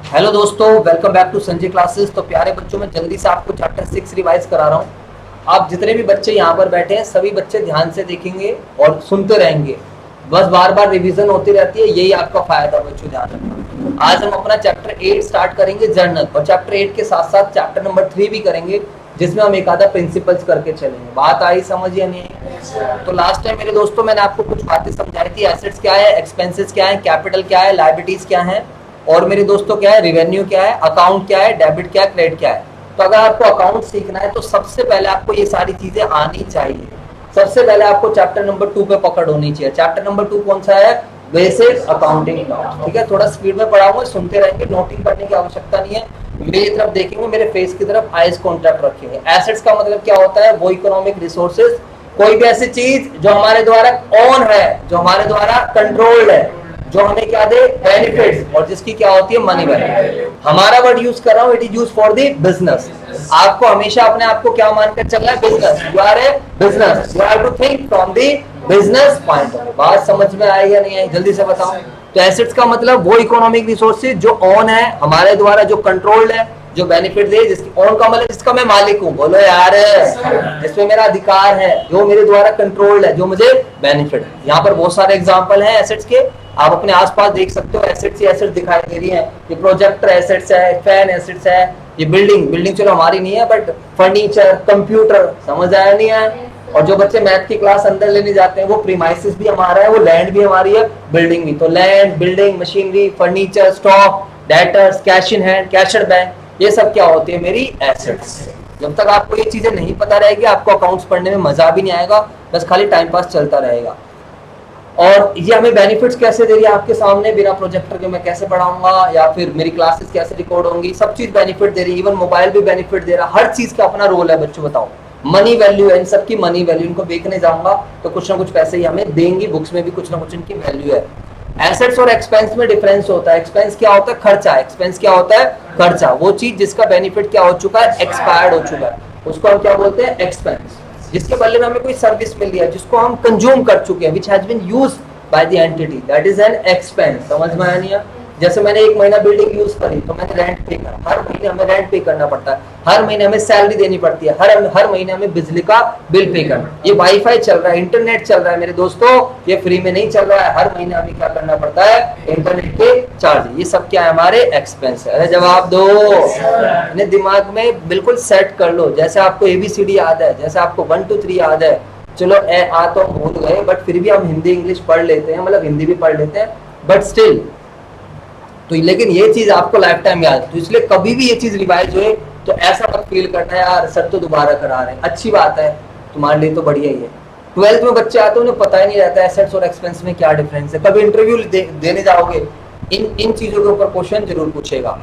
Hello दोस्तों, welcome back to Sanjay classes. तो प्यारे बच्चों, मैं जल्दी से आपको चैप्टर 6 रिवाइज करा रहा हूँ। आप जितने भी बच्चे यहाँ पर बैठे हैं सभी बच्चे ध्यान से देखेंगे और सुनते रहेंगे। बस बार बार रिवीजन होती रहती है, यही आपका फायदा बच्चों, ध्यान रखना। आज हम अपना चैप्टर 8 स्टार्ट करेंगे, जर्नल। और चैप्टर 8 के साथ साथ चैप्टर नंबर 3 भी करेंगे, जिसमें हम एक आधा प्रिंसिपल्स करके चलेंगे। बात आई समझ या नहीं? तो लास्ट टाइम मेरे दोस्तों मैंने आपको कुछ बातें समझाई थी। एसेट्स क्या है, एक्सपेंसेस क्या है, कैपिटल क्या है, लायबिलिटीज क्या है, और मेरे दोस्तों क्या है, रिवेन्यू क्या है, अकाउंट क्या है, डेबिट क्या है, क्रेडिट क्या है। तो अगर आपको अकाउंट सीखना है तो सबसे पहले आपको ये सारी चीजें आनी चाहिए। सबसे पहले आपको चैप्टर नंबर 2 पे पकड़ होनी चाहिए। चैप्टर नंबर 2 कौन सा है? Basic accounting account. ठीक है, थोड़ा स्पीड में पढ़ाऊंगा, सुनते रहेंगे, नोटिंग करने की आवश्यकता नहीं है। मेरी तरफ देखेंगे, मेरे फेस की तरफ आइज कॉन्टैक्ट रखेंगे। एसेट्स का मतलब क्या होता है? वो इकोनॉमिक रिसोर्सेज, कोई भी ऐसी चीज जो हमारे द्वारा ऑन है, जो हमारे द्वारा कंट्रोल्ड है, जो हमें क्या दे? बेनिफिट्स, और जिसकी क्या होती है? Money value. हमारा वर्ड यूज कर रहा हूं, it is use for the business. आपको हमेशा अपने आप को क्या मानकर चलना है? Business. You are a business, you have to think from the business point of view. बात समझ में आई या नहीं आई? जल्दी से बताओ। तो एसेट्स का मतलब वो इकोनॉमिक रिसोर्सेज जो ऑन है, हमारे द्वारा जो कंट्रोल्ड है, जो बेनिफिट दे, जिसकी ऑन का मतलब जिसका मैं मालिक हूं। बोलो यार, जिसमें मेरा अधिकार है, जो मेरे द्वारा कंट्रोल्ड है, जो मुझे बेनिफिट है। यहाँ पर बहुत सारे एग्जांपल हैं एसेट्स के, आप अपने आसपास देख सकते हो। एसेट्स ही एसेट्स दिखाई दे रही है। ये प्रोजेक्टर एसेट्स है, फैन एसेट्स है, ये बिल्डिंग चलो हमारी नहीं है, बट फर्नीचर, कंप्यूटर, समझ आया नहीं आया? और जो बच्चे मैथ की क्लास अंदर लेने जाते हैं, वो प्रीमाइसिस भी हमारा है, वो लैंड भी हमारी है, बिल्डिंग भी। तो land, building, machinery, furniture, stock, debtors, cash in hand, कैशर bank, ये सब क्या होती है? मेरी एसेट्स। जब तक आपको ये चीजें नहीं पता रहेगी, आपको अकाउंट्स पढ़ने में मजा भी नहीं आएगा, बस खाली टाइम पास चलता रहेगा। और ये हमें बेनिफिट्स कैसे दे रही है आपके सामने, बिना प्रोजेक्टर के मैं कैसे पढ़ाऊंगा, या फिर मेरी क्लासेस कैसे रिकॉर्ड होंगी, सब चीज बेनिफिट दे रही है। इवन मोबाइल भी बेनिफिट दे रहा है। हर चीज का अपना रोल है बच्चों। बताओ, मनी वैल्यू है इन सबकी, मनी वैल्यू। इनको बेचने जाऊंगा तो कुछ ना कुछ पैसे ही हमें देंगी, बुक्स में भी कुछ ना कुछ इनकी वैल्यू है। एसेट्स और एक्सपेंस में डिफरेंस होता है। एक्सपेंस क्या होता है? खर्चा। एक्सपेंस क्या होता है? खर्चा। वो चीज जिसका बेनिफिट क्या हो चुका है? एक्सपायर्ड हो चुका है, उसको हम क्या बोलते हैं? एक्सपेंस। जिसके बदले में हमें कोई सर्विस मिल रही है, जिसको हम कंज्यूम कर चुके हैं, which has been used by the entity, that is an expense. समझ में आया नहीं? जैसे मैंने एक महीना बिल्डिंग यूज करी तो मैंने रेंट पे करा, हर महीने हमें रेंट पे करना पड़ता है, हर महीने हमें सैलरी देनी पड़ती है, हर महीने हमें बिजली का बिल पे करना। ये वाईफाई चल रहा है, इंटरनेट चल रहा है मेरे दोस्तों, ये फ्री में नहीं चल रहा है। हर महीने हमें क्या करना पड़ता है? इंटरनेट के चार्ज। ये सब क्या है? हमारे एक्सपेंस है। अरे जवाब दो। अपने दिमाग में बिल्कुल सेट कर लो। जैसे आपको एबीसीडी याद है, जैसे आपको 1 2 3 याद है, चलो ए आ तो हम भूल गए, बट फिर भी हम हिंदी इंग्लिश पढ़ लेते हैं, मतलब हिंदी भी पढ़ लेते हैं, बट स्टिल। तो लेकिन ये चीज आपको लाइफ टाइम याद है, तो इसलिए कभी भी ये चीज रिवाइज हुए तो ऐसा मत फील करना यार सर तो दोबारा करा रहे हैं। अच्छी बात है, तुम्हारे लिए तो बढ़िया ही है। 12th में बच्चे आते हैं, उन्हें पता ही नहीं रहता एसेट्स और एक्सपेंस में क्या डिफरेंस है। कभी इंटरव्यू देने जाओगे, इन चीजों के ऊपर क्वेश्चन जरूर पूछेगा।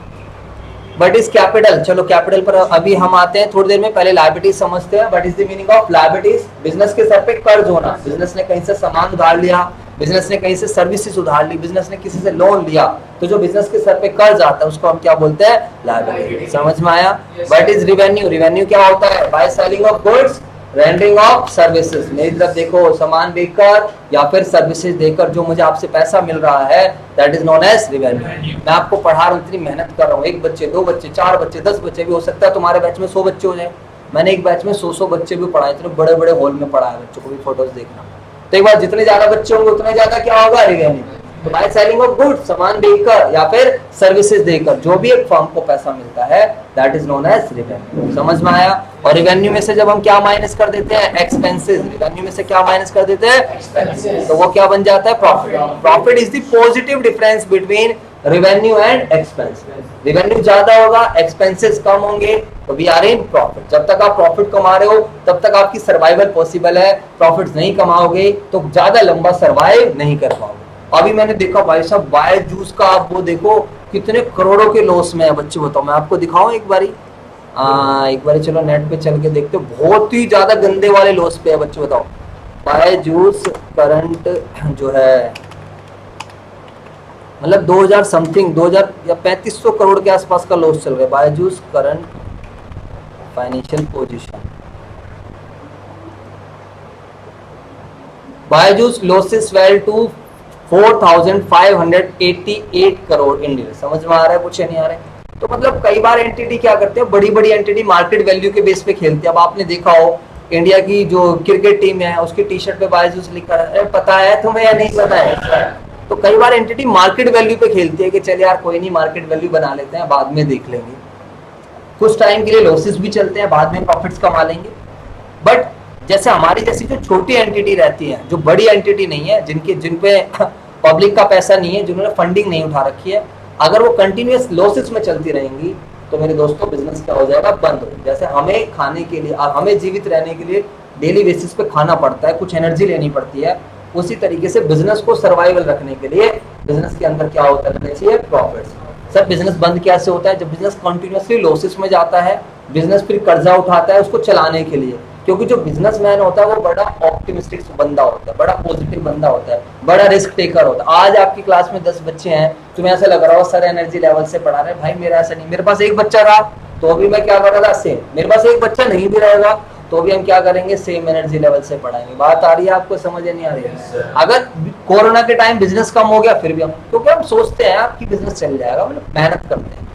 What is capital? चलो कैपिटल पर अभी हम आते हैं थोड़ी देर में। पहले लायबिलिटीज समझते हैं। What is the meaning of liabilities? Business के सर पे कर्ज होना। बिजनेस ने कहीं से सामान उधार लिया, बिजनेस ने कहीं से सर्विसेज उधार ली, बिजनेस ने किसी से लोन लिया, तो जो बिजनेस के सर पे कर्ज आता है उसको हम क्या बोलते हैं? लायबिलिटी। समझ में आया? What is revenue? रिवेन्यू क्या होता है? By selling of goods, rendering of services. मेरी तरफ देखो, सामान बेचकर या फिर सर्विसेज देकर जो मुझे आपसे पैसा मिल रहा है, that is known as revenue. मैं आपको पढ़ा रहा हूँ, इतनी मेहनत कर रहा हूँ, एक बच्चे, 2 बच्चे, 4 बच्चे, 10 बच्चे भी हो सकता है तुम्हारे बैच में 100 बच्चे हो जाए। मैंने एक बैच में 100 बच्चे भी पढ़ाए, इतने बड़े बड़े हॉल में पढ़ाया, बच्चों को भी फोटोज देखना। तो एक बार जितने ज्यादा बच्चे होंगे उतने ज्यादा क्या होगा? रिवेन्यू। तो बाय सेलिंग ऑफ गुड्स, सामान देकर या फिर सर्विसेज देकर जो भी एक फर्म को पैसा मिलता है, that is known as revenue. समझ में आया? और रिवेन्यू में से जब हम क्या माइनस कर देते हैं? एक्सपेंसेस। रिवेन्यू में से क्या माइनस कर देते हैं? एक्सपेंसेस। तो वो क्या बन जाता है? Profit. Profit is the positive difference between revenue and expense. Revenue ज्यादा होगा, एक्सपेंसेस कम होंगे, तो वी आर इन प्रॉफिट। जब तक आप प्रॉफिट कमा रहे हो तब तक आपकी सर्वाइवल पॉसिबल है। प्रॉफिट नहीं कमाओगे तो ज्यादा लंबा सर्वाइव नहीं कर पाओगे। अभी मैंने देखा भाई साहब, बायजूस का आप वो देखो कितने करोड़ों के लॉस में है। बच्चे बताओ, मैं आपको दिखाऊं एक बारी? एक बारी चलो नेट पे चल के देखते हो, बहुत ही ज्यादा गंदे वाले लॉस पे है। बच्चे बताओ, बायजूस करंट जो है, मतलब 2000 समथिंग, 2000 या 3500 करोड़ के आसपास का लॉस चल रहा है। Byju's current financial position, Byju's losses well to 4588 crore India. समझ में आ रहा है कुछ नहीं आ रहा है? तो मतलब कई बार एंटिटी क्या करते हैं, बड़ी बड़ी एंटिटी मार्केट वैल्यू के बेस पे खेलती है। अब आपने देखा हो इंडिया की जो क्रिकेट टीम है उसकी टी शर्ट पे बायजूस लिखा है, पता है तुम्हें या नहीं पता है? तो कई बार एंटिटी मार्केट वैल्यू पे खेलती है कि चल यार कोई नहीं, मार्केट वैल्यू बना लेते हैं, बाद में देख लेंगे। कुछ टाइम के लिए लॉसेस भी चलते हैं, बाद में प्रॉफिट्स कमा लेंगे। बट जैसे हमारी जैसी जो छोटी एंटिटी रहती है, जो बड़ी एंटिटी नहीं है, जिन पे पब्लिक का पैसा नहीं है, जिन्होंने फंडिंग नहीं उठा रखी है, अगर वो कंटिन्यूअस लॉसेस में चलती रहेंगी तो मेरे दोस्तों बिजनेस क्या हो जाएगा, बंद हो। जैसे हमें खाने के लिए, हमें जीवित रहने के लिए डेली बेसिस पे खाना पड़ता है, कुछ एनर्जी लेनी पड़ती है, उसी तरीके से बिजनेस को सर्वाइवल रखने के लिए बिजनेस के अंदर क्या होता रहना चाहिए, प्रॉफिट्स। सर बिजनेस बंद कैसे होता है? जब बिजनेस कंटिन्यूअसली लॉसेस में जाता है, बिजनेस फिर कर्जा उठाता है उसको चलाने के लिए, क्योंकि जो बिजनेसमैन होता है वो बड़ा ऑप्टिमिस्टिक बंदा होता है, बड़ा पॉजिटिव बंदा होता है, बड़ा रिस्क टेकर होता है। आज आपकी क्लास में 10 बच्चे हैं, तुम्हें ऐसा लग रहा हो सर एनर्जी लेवल से पढ़ा रहे हैं, भाई मेरा ऐसा नहीं, मेरे पास एक बच्चा रहा तो भी मैं क्या कर रहा था, सेम। मेरे पास एक बच्चा नहीं भी रहेगा तो भी हम क्या करेंगे, सेम एनर्जी लेवल से पढ़ाएंगे। बात आ रही है आपको, समझ नहीं आ रही है? अगर कोरोना के टाइम बिजनेस कम हो गया फिर भी हम, क्योंकि हम सोचते हैं कि बिजनेस चल जाएगा, मतलब मेहनत करते हैं।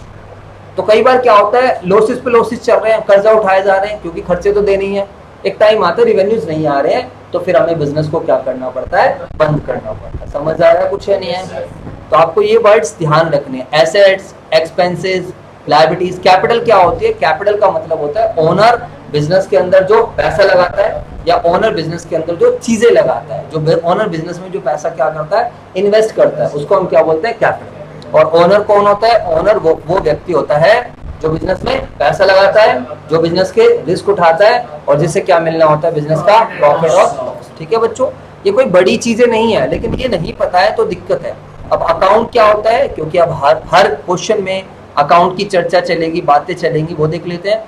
तो कई बार क्या होता है, लॉसेस पे लॉसेस चल रहे हैं, कर्जा उठाए जा रहे हैं, क्योंकि खर्चे तो देने ही है। एक टाइम आता है रिवेन्यूज नहीं आ रहे हैं, तो फिर हमें बिजनेस को क्या करना पड़ता है, बंद करना पड़ता है। समझ आ रहा है कुछ है नहीं है? तो आपको ये वर्ड्स ध्यान रखने हैं, एसेट्स, एक्सपेंसेस, लायबिलिटीज। कैपिटल क्या होती है? कैपिटल का मतलब होता है ओनर बिजनेस के अंदर जो पैसा लगाता है, या ओनर बिजनेस के अंदर जो चीजें लगाता है, जो ओनर बिजनेस में जो पैसा क्या करता है, इन्वेस्ट करता है, उसको हम क्या बोलते हैं, कैपिटल। और ओनर कौन होता है? ओनर वो व्यक्ति होता है जो बिजनेस में पैसा लगाता है, जो बिजनेस के रिस्क उठाता है, और जिससे क्या मिलना होता है, बिजनेस का प्रॉफिट और लॉस। ठीक है बच्चों, ये कोई बड़ी चीजें नहीं है, लेकिन ये नहीं पता है तो दिक्कत है। अब अकाउंट क्या होता है, क्योंकि अब हर क्वेश्चन में अकाउंट की चर्चा चलेगी, बातें चलेंगी, वो देख लेते हैं।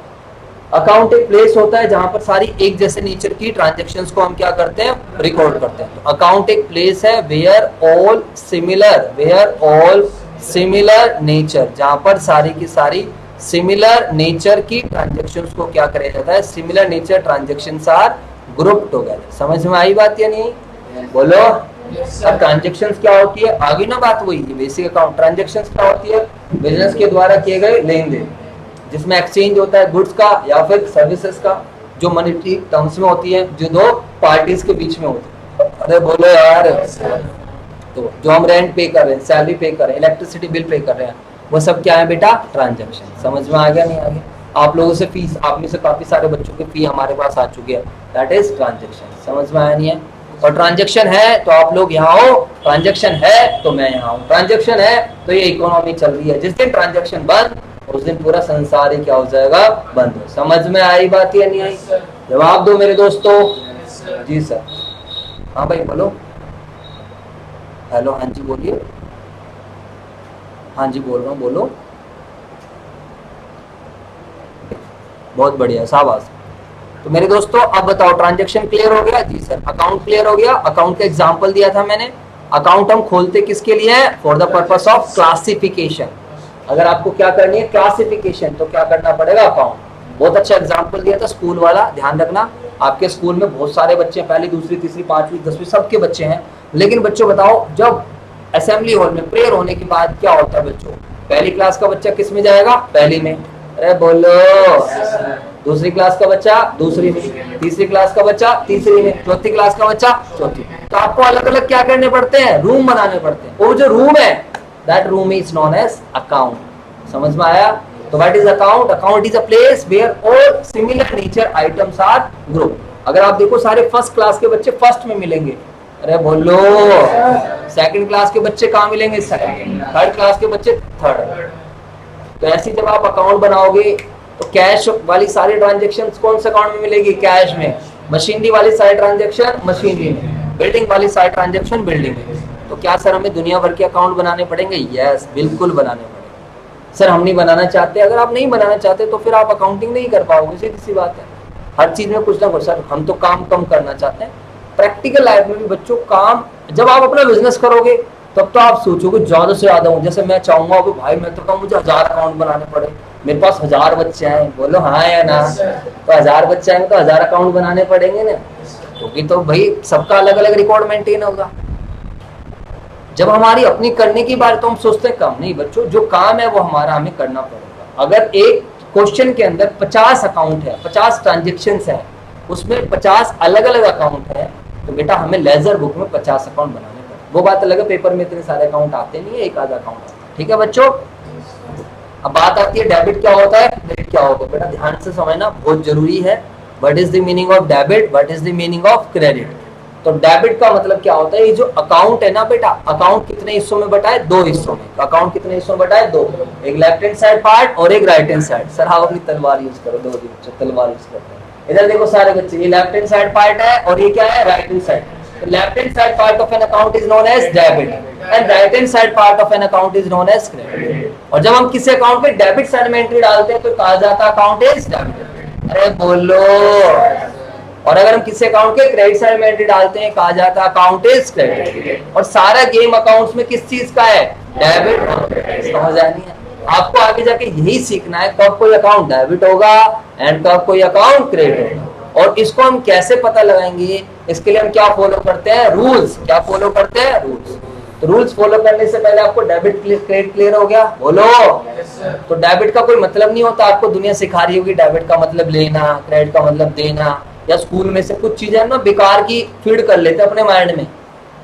अकाउंट एक प्लेस होता है जहां पर सारी एक जैसे नेचर की ट्रांजैक्शंस को हम क्या करते हैं, रिकॉर्ड करते हैं। तो अकाउंट एक प्लेस है वेयर ऑल सिमिलर नेचर, जहां पर सारी की सारी सिमिलर नेचर की ट्रांजैक्शंस को क्या करा जाता है, similar nature transactions are group together. समझ में आई बात या नहीं? बोलो। अब ट्रांजैक्शंस क्या होती है, आगे ना बात वही है, बेसिक अकाउंट। ट्रांजैक्शंस क्या होती है, बिजनेस के द्वारा किए गए लेन देन, जिसमें एक्सचेंज होता है गुड्स का या फिर सर्विसेज का, जो मॉनेटरी टर्म्स में होती है, जो दो पार्टीज के बीच में होती है। अरे बोलो यार। तो जो हम रेंट पे कर रहे हैं, सैलरी पे कर रहे हैं, इलेक्ट्रिसिटी बिल पे कर रहे हैं, वो सब क्या है बेटा, ट्रांजैक्शन। समझ में आ गया नहीं आ गया? आप लोगों से फीस, आप में से काफी सारे बच्चों की फी हमारे पास आ चुकी है, दैट इज ट्रांजैक्शन। समझ में आया नहीं है? और ट्रांजैक्शन है तो आप लोग यहाँ हो, ट्रांजैक्शन है तो मैं यहाँ हूँ, ट्रांजैक्शन है तो ये इकोनॉमी चल रही है। जिस दिन ट्रांजैक्शन बंद, उस दिन पूरा संसार ही क्या हो जाएगा, बंद हो। समझ में आई बात या नहीं आई? जवाब दो मेरे दोस्तों। जी सर। हाँ भाई बोलो। हेलो, हाँ जी बोलिए। हाँ जी बोल रहा हूँ, बोलो। बहुत बढ़िया, शाबाश। तो मेरे दोस्तों अब बताओ, ट्रांजैक्शन क्लियर हो गया? जी सर। अकाउंट क्लियर हो गया? अकाउंट का एग्जांपल दिया था मैंने। अकाउंट हम खोलते किसके लिए है? For the purpose of classification. अगर आपको क्या करनी है, क्लासिफिकेशन, तो क्या करना पड़ेगा, अकाउंट। बहुत अच्छा एग्जांपल दिया था स्कूल वाला, ध्यान रखना। आपके स्कूल में बहुत सारे बच्चे हैं, पहली, दूसरी, तीसरी, पांचवी, 10वीं, सबके बच्चे हैं। लेकिन बच्चों बताओ, जब असेंबली हॉल में प्रेयर होने के बाद क्या होता है बच्चों, पहली क्लास का बच्चा किस में जाएगा? पहली में। अरे बोलो। दूसरी क्लास का बच्चा दूसरी में, तीसरी क्लास का बच्चा तीसरी में, चौथी क्लास का बच्चा चौथी। तो आपको अलग अलग क्या करने पड़ते हैं, रूम बनाने पड़ते हैं। वो जो रूम है, that room is known as account. समझ में आया? तो what is account? Account is a place where all similar nature items are group. अगर आप देखो, सारे फर्स्ट क्लास के बच्चे फर्स्ट में मिलेंगे। अरे बोलो। सेकंड क्लास के बच्चे कहाँ मिलेंगे? सेकंड। थर्ड क्लास के बच्चे थर्ड। तो ऐसी जब आप अकाउंट बनाओगे तो कैश वाली सारी ट्रांजैक्शन कौन से अकाउंट में मिलेगी? कैश में। मशीनरी वाली सारी ट्रांजैक्शन मशीनरी में, बिल्डिंग वाली सारी ट्रांजैक्शन बिल्डिंग में। तो क्या सर हमें दुनिया भर के अकाउंट बनाने पड़ेंगे? यस, बिल्कुल बनाने पड़ेंगे। सर हम नहीं बनाना चाहते। अगर आप नहीं बनाना चाहते तो फिर आप अकाउंटिंग नहीं कर पाओगे, सीधी सी बात है। हर चीज में कुछ ना कुछ। सर हम तो काम कम करना चाहते हैं। प्रैक्टिकल लाइफ में भी बच्चों काम, जब आप अपना बिजनेस करोगे तब तो आप सोचोगे ज्यादा से ज्यादा हूँ। जैसे मैं चाहूंगा कि भाई मैं तो कहूँ मुझे 1000 अकाउंट बनाने पड़े, मेरे पास 1000 बच्चे हैं। बोलो हाँ या ना? तो 1000 बच्चे हैं तो 1000 अकाउंट बनाने पड़ेंगे ना, क्योंकि तो भाई सबका अलग अलग रिकॉर्ड मेंटेन होगा। जब हमारी अपनी करने की बात तो हम सोचते हैं कम, नहीं बच्चों, जो काम है वो हमारा हमें करना पड़ेगा। अगर एक क्वेश्चन के अंदर 50 अकाउंट है, 50 ट्रांजेक्शन है, उसमें 50 अलग अलग अकाउंट है, तो बेटा हमें लेजर बुक में 50 अकाउंट बनाने पड़े। वो बात अलग है, पेपर में इतने सारे अकाउंट आते नहीं है, एक आधा अकाउंट आता है। ठीक है बच्चों, अब बात आती है डेबिट क्या होता है, क्रेडिट क्या होता है। बेटा ध्यान से समझना बहुत जरूरी है। What is the meaning of debit, what is the meaning of credit. तो डेबिट का मतलब क्या होता है, ये जो अकाउंट है ना बेटा, अकाउंट कितने हिस्सों में बटा है, 2 हिस्सों में। अकाउंट कितने हिस्सों में बटा है, 2, एक लेफ्ट हैंड साइड पार्ट और एक राइट हैंड साइड। सर आप अपनी तलवार यूज करो, 2 दिन तलवार यूज करते हैं। इधर देखो सारे बच्चे, ये लेफ्ट हैंड साइड पार्ट है और ये क्या है, राइट हैंड साइड। तो left hand side part of an account is known as debit and right hand side part of an account is known as credit. और जब हम किसी अकाउंट पे डेबिट साइड में एंट्री डालते हैं तो कहा जाता है अकाउंट इज डेबिट। अरे बोलो। और अगर हम किसी अकाउंट के क्रेडिट साइड में एंट्री डालते हैं कहा जाता है अकाउंट इज क्रेडिट। और सारा गेम अकाउंट्स में किस चीज का है, डेबिट। समझ आनी है आपको, आगे जाके यही सीखना है कब कोई अकाउंट डेबिट होगा एंड कब कोई अकाउंट क्रेडिट होगा। और इसको हम कैसे पता लगाएंगे, इसके लिए हम क्या फॉलो करते हैं, रूल्स। क्या फॉलो करते हैं, रूल्स। तो रूल्स फॉलो करने से पहले आपको डेबिट क्रेडिट क्लियर हो गया, बोलो। तो डेबिट का कोई मतलब नहीं होता, आपको दुनिया सिखा रही होगी डेबिट का मतलब लेना, क्रेडिट का मतलब देना, या स्कूल में से कुछ चीजें ना बेकार की फीड कर लेते हैं अपने माइंड में।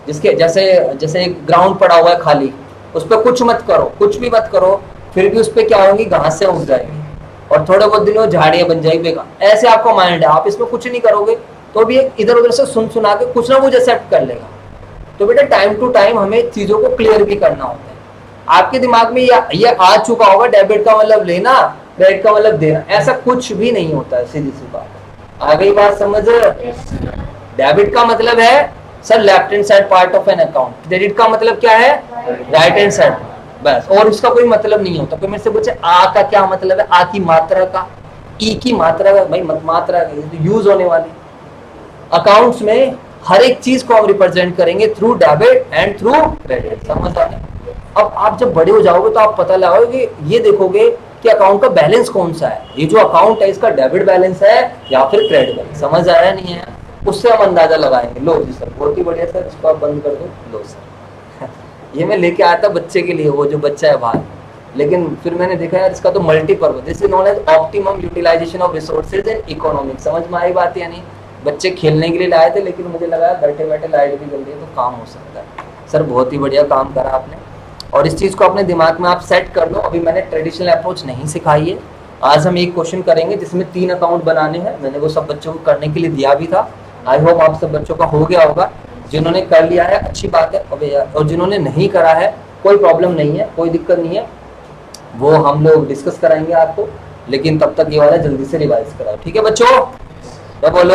जिसके जैसे जैसे एक ग्राउंड पड़ा हुआ है खाली, उस पर कुछ मत करो, कुछ भी मत करो, फिर भी उस पर क्या होंगी, घासें उग जाएगी और थोड़े बहुत दिनों झाड़ियां बन जाएगी बेकार। ऐसे आपका माइंड है, आप इसमें कुछ नहीं करोगे तो भी इधर उधर से सुन सुना के कुछ ना कुछ एक्सेप्ट कर लेगा। तो बेटा टाइम टू टाइम हमें चीजों को क्लियर भी करना होता है। आपके दिमाग में ये आ चुका होगा डेबिट का मतलब लेना, क्रेडिट का मतलब देना, ऐसा कुछ भी नहीं होता है, सीधी सी बात। आ गई बात समझ। डेबिट का मतलब है sir left hand side part of an account, credit का मतलब क्या है, राइट हैंड साइड, बस। और इसका कोई मतलब नहीं होता। कोई मेरे से पूछे आ का क्या मतलब है, आ की मात्रा का, ई की मात्रा का, भाई मात्रा यूज होने वाली। अकाउंट्स में हर एक चीज को हम रिप्रेजेंट करेंगे through debit and through credit. समझ आ गया। अब आप जब बड़े हो जाओगे तो आप पता लगाओगे, ये देखोगे कि अकाउंट का बैलेंस कौन सा है, ये जो अकाउंट है इसका डेबिट बैलेंस है या फिर क्रेडिट बैलेंस। समझ आया नहीं है, उससे हम अंदाजा लगाएंगे। लो जी सर बहुत ही बढ़िया सर, इसको आप बंद कर दो। लो सर ये मैं लेके आया था बच्चे के लिए, वो जो बच्चा है बाहर, लेकिन फिर मैंने देखा यार इसका तो multipurpose, this is known as optimum utilisation of resources in economic. समझ में आई बात या नहीं। बच्चे खेलने के लिए लाए थे, लेकिन मुझे लगा बैठे बैठे लाइट भी जल रही है तो काम हो सकता है। सर बहुत ही बढ़िया काम करा आपने, और इस चीज़ को अपने दिमाग में आप सेट कर लो। अभी मैंने ट्रेडिशनल अप्रोच नहीं सिखाई है। आज हम एक क्वेश्चन करेंगे जिसमें 3 अकाउंट बनाने हैं। मैंने वो सब बच्चों को करने के लिए दिया भी था। आई होप आप सब बच्चों का हो गया होगा। जिन्होंने कर लिया है अच्छी बात है, और जिन्होंने नहीं करा है कोई प्रॉब्लम नहीं है, कोई दिक्कत नहीं है, वो हम लोग डिस्कस कराएंगे आपको। लेकिन तब तक ये वाला जल्दी से रिवाइज कराओ, ठीक है बच्चों। तो बोलो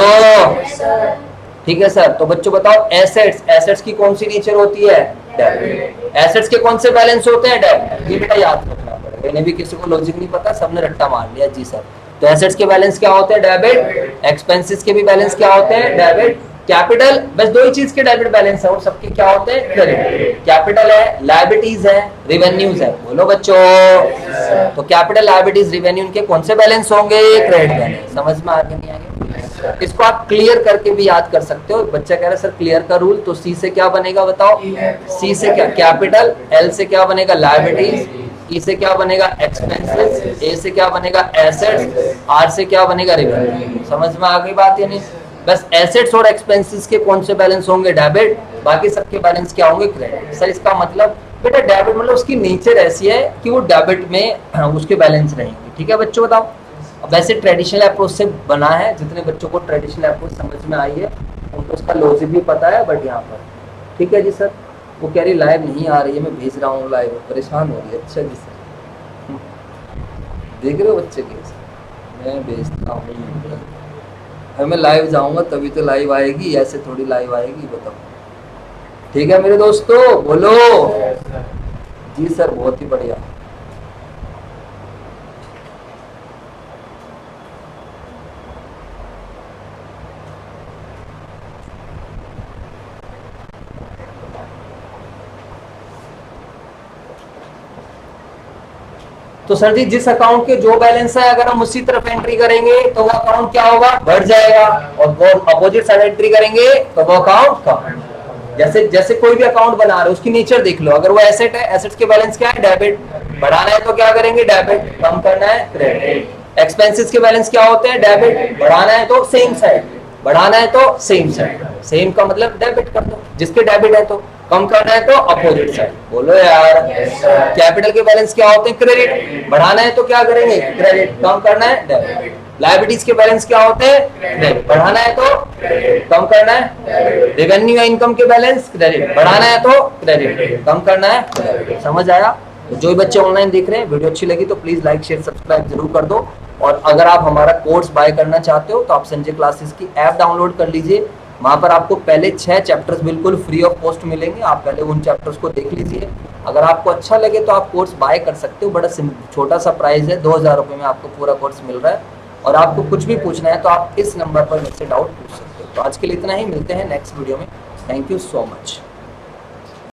ठीक है सर। तो बच्चों बताओ एसेट्स, एसेट्स की कौन सी नेचर होती है, डेबिट। एसेट्स के कौन से बैलेंस होते हैं, डेबिट। ये बेटा याद रखना पड़ेगा, इन्हें भी किसी को लॉजिक नहीं पता, सबने रट्टा मार लिया जी सर। तो एसेट्स के बैलेंस क्या होते हैं, डेबिट। एक्सपेंसेस के भी बैलेंस क्या होते हैं, डेबिट। कैपिटल, बस 2 ही चीज के डेबिट बैलेंस है और सबके क्या होते हैं, क्रेडिट। कैपिटल है, लायबिलिटीज है, रिवेन्यूज है। बोलो बच्चों। तो कैपिटल, लायबिलिटीज, रिवेन्यू के कौन से बैलेंस होंगे, क्रेडिट बैलेंस। समझ में आ गया नहीं आ गया। इसको आप क्लियर करके भी याद कर सकते हो। बच्चा कह रहा है सर क्लियर का रूल, तो सी से क्या बनेगा बताओ, सी से क्या कैपिटल, एल से क्या बनेगा लायबिलिटीज, ई से क्या बनेगा एक्सपेंसेस, ए से क्या बनेगा एसेट्स, आर से क्या बनेगा रेवेन्यू। समझ में आ गई बात या नहीं। बस एसेट्स और एक्सपेंसेस के कौन से बैलेंस होंगे, डेबिट, बाकी सबके बैलेंस क्या होंगे, क्रेडिट। सर इसका मतलब बेटा डेबिट मतलब उसकी नेचर ऐसी है कि वो डेबिट में उसके बैलेंस रहेंगे। ठीक है बच्चों बताओ। वैसे ट्रेडिशनल अप्रोच से बना है, जितने बच्चों को ट्रेडिशनल अप्रोच समझ में आई है उनको उसका लॉजिक भी पता है। बट यहाँ पर ठीक है जी सर, वो कह रही लाइव नहीं आ रही है, मैं भेज रहा हूँ लाइव, परेशान हो रही है। अच्छा जी सर देख रहे हो बच्चे के, मैं भेजता हूँ, मैं लाइव जाऊँगा तभी तो लाइव आएगी, ऐसे थोड़ी लाइव आएगी बताओ। ठीक है मेरे दोस्तों, बोलो जी सर बहुत ही बढ़िया। तो सर जी जिस अकाउंट के जो बैलेंस है अगर हम उसी तरफ एंट्री करेंगे तो वो अकाउंट क्या होगा, बढ़ जाएगा, और वो अपोजिट साइड एंट्री करेंगे तो वो अकाउंट कम। जैसे जैसे कोई भी अकाउंट बना रहे हो उसकी नेचर देख लो। अगर वो एसेट है, एसेट्स के बैलेंस क्या है, डेबिट। बढ़ाना है तो क्या करेंगे, डेबिट। कम करना है, क्रेडिट। एक्सपेंसेस के बैलेंस क्या होते हैं, डेबिट। बढ़ाना है तो सेम साइड, बढ़ाना है तो सेम साइड। सेम का मतलब डेबिट कर दो, जिसके डेबिट है तो। कम करना है तो अपोजिट साइड। बोलो यार। कैपिटल के बैलेंस क्या होते हैं, क्रेडिट। बढ़ाना है तो क्या करेंगे, क्रेडिट। कम करना है, डेबिट। लायबिलिटीज के बैलेंस क्या होते हैं, क्रेडिट। बढ़ाना है तो कम करना है। रेवेन्यू या इनकम के बैलेंस, क्रेडिट। बढ़ाना है तो क्रेडिट, कम करना है, क्रेडिट। समझ आया? तो जो भी बच्चे ऑनलाइन देख रहे हैं, वीडियो अच्छी लगी तो प्लीज लाइक शेयर सब्सक्राइब जरूर कर दो। और अगर आप हमारा कोर्स बाय करना चाहते हो तो आप संजय क्लासेस की ऐप डाउनलोड कर लीजिए। वहां पर आपको पहले 6 चैप्टर्स बिल्कुल फ्री ऑफ कॉस्ट मिलेंगे। आप पहले उन चैप्टर्स को देख लीजिए। अगर आपको अच्छा लगे तो आप कोर्स बाय कर सकते हो। बड़ा छोटा सा प्राइस है, 2000 रुपये में आपको पूरा कोर्स मिल रहा है। और आपको कुछ भी पूछना है तो आप इस नंबर पर मुझसे डाउट पूछ सकते हो। तो आज के लिए इतना ही, मिलते हैं नेक्स्ट वीडियो में। Thank you so much.